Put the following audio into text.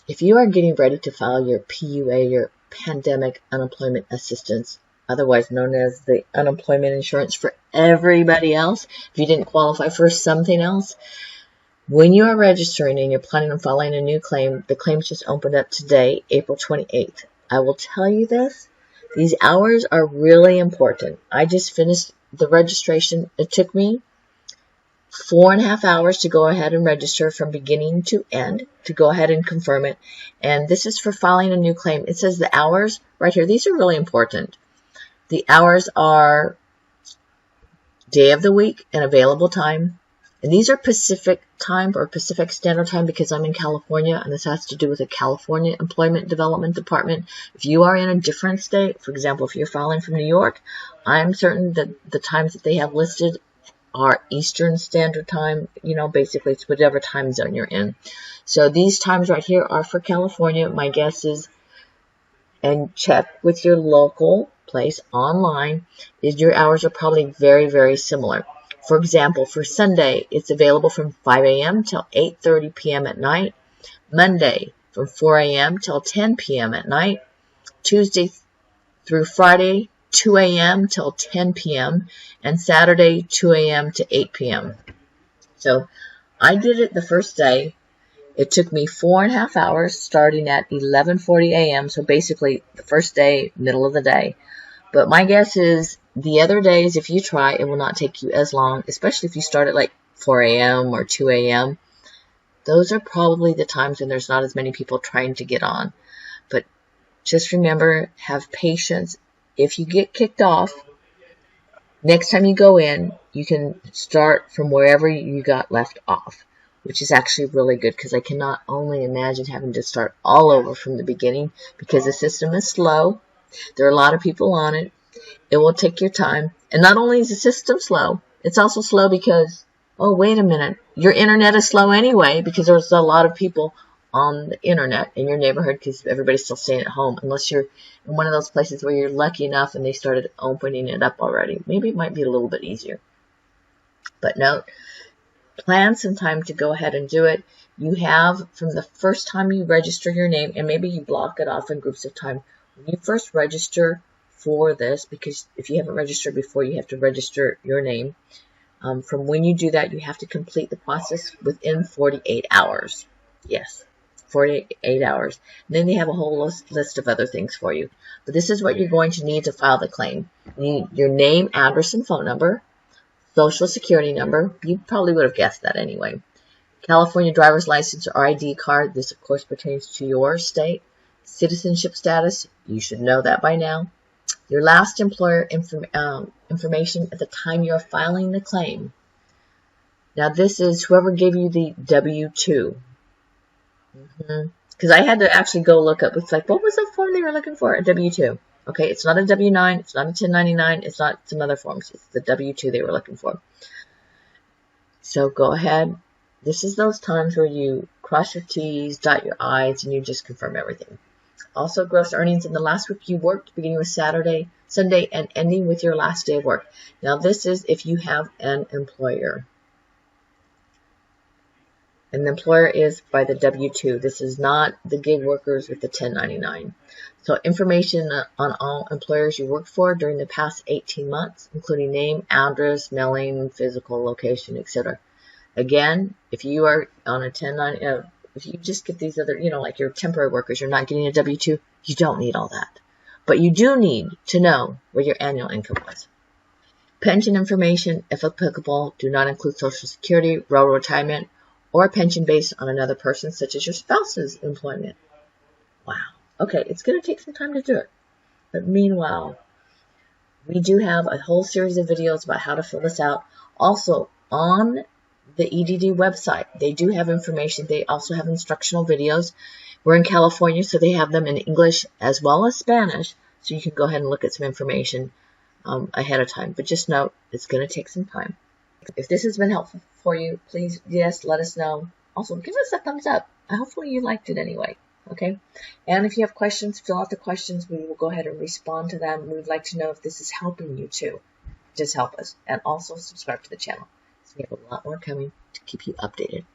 if you are getting ready to file your PUA, your Pandemic Unemployment Assistance, otherwise known as the unemployment insurance for everybody else, if you didn't qualify for something else, when you are registering and you're planning on filing a new claim, the claims just opened up today, April 28th. I will tell you this, these hours are really important. I just finished the registration. It took me 4.5 hours to go ahead and register from beginning to end, to go ahead and confirm it. And this is for filing a new claim. It says the hours right here. These are really important. The hours are day of the week and available time. And these are Pacific time or Pacific Standard Time because I'm in California, and this has to do with the California Employment Development Department. If you are in a different state, for example, if you're filing from New York, I'm certain that the times that they have listed are Eastern Standard Time. You know, basically it's whatever time zone you're in. So these times right here are for California. My guess is, and check with your local place online, is your hours are probably very, very similar. For example, for Sunday, it's available from 5 a.m. till 8:30 p.m. at night. Monday, from 4 a.m. till 10 p.m. at night. Tuesday through Friday, 2 a.m. till 10 p.m. and Saturday, 2 a.m. to 8 p.m. So I did it the first day. It took me 4.5 hours starting at 11:40 a.m. So basically the first day, middle of the day. But my guess is the other days, if you try, it will not take you as long, especially if you start at like 4 a.m. or 2 a.m. Those are probably the times when there's not as many people trying to get on. But just remember, have patience. If you get kicked off, next time you go in, you can start from wherever you got left off, which is actually really good because I cannot only imagine having to start all over from the beginning because the system is slow. There are a lot of people on it. It will take your time. And not only is the system slow, it's also slow because, oh, wait a minute, your internet is slow anyway because there's a lot of people on the internet in your neighborhood because everybody's still staying at home, unless you're in one of those places where you're lucky enough and they started opening it up already. Maybe it might be a little bit easier. But note, plan some time to go ahead and do it. You have, from the first time you register your name, and maybe you block it off in groups of time, when you first register for this, because if you haven't registered before, you have to register your name. From when you do that, you have to complete the process within 48 hours. Yes, 48 hours. And then they have a whole list of other things for you. But this is what you're going to need to file the claim. You need your name, address, and phone number, social security number. You probably would have guessed that anyway. California driver's license or ID card. This, of course, pertains to your state. Citizenship status. You should know that by now. Your last employer information at the time you're filing the claim. Now, this is whoever gave you the W-2. Because I had to actually go look up. It's like, what was the form they were looking for? A W-2. Okay, it's not a W-9. It's not a 1099. It's not some other forms. It's the W-2 they were looking for. So go ahead. This is those times where you cross your T's, dot your I's, and you just confirm everything. Also, gross earnings in the last week you worked, beginning with Sunday, and ending with your last day of work. Now, this is if you have an employer. And the employer is by the W-2. This is not the gig workers with the 1099. So, information on all employers you worked for during the past 18 months, including name, address, mailing, physical location, etc. Again, if you are on a 1099, if you just get these other, like your temporary workers, you're not getting a W-2, you don't need all that. But you do need to know what your annual income was. Pension information, if applicable, do not include Social Security, rural retirement, or a pension based on another person, such as your spouse's employment. Wow. Okay, it's going to take some time to do it. But meanwhile, we do have a whole series of videos about how to fill this out. Also, on the EDD website, they do have information. They also have instructional videos. We're in California, so they have them in English as well as Spanish, so you can go ahead and look at some information ahead of time. But just note, it's going to take some time. If this has been helpful for you, please, yes, let us know. Also, give us a thumbs up. Hopefully you liked it anyway, okay? And if you have questions, fill out the questions. We will go ahead and respond to them. We would like to know if this is helping you too. Just help us. And also subscribe to the channel. We have a lot more coming to keep you updated.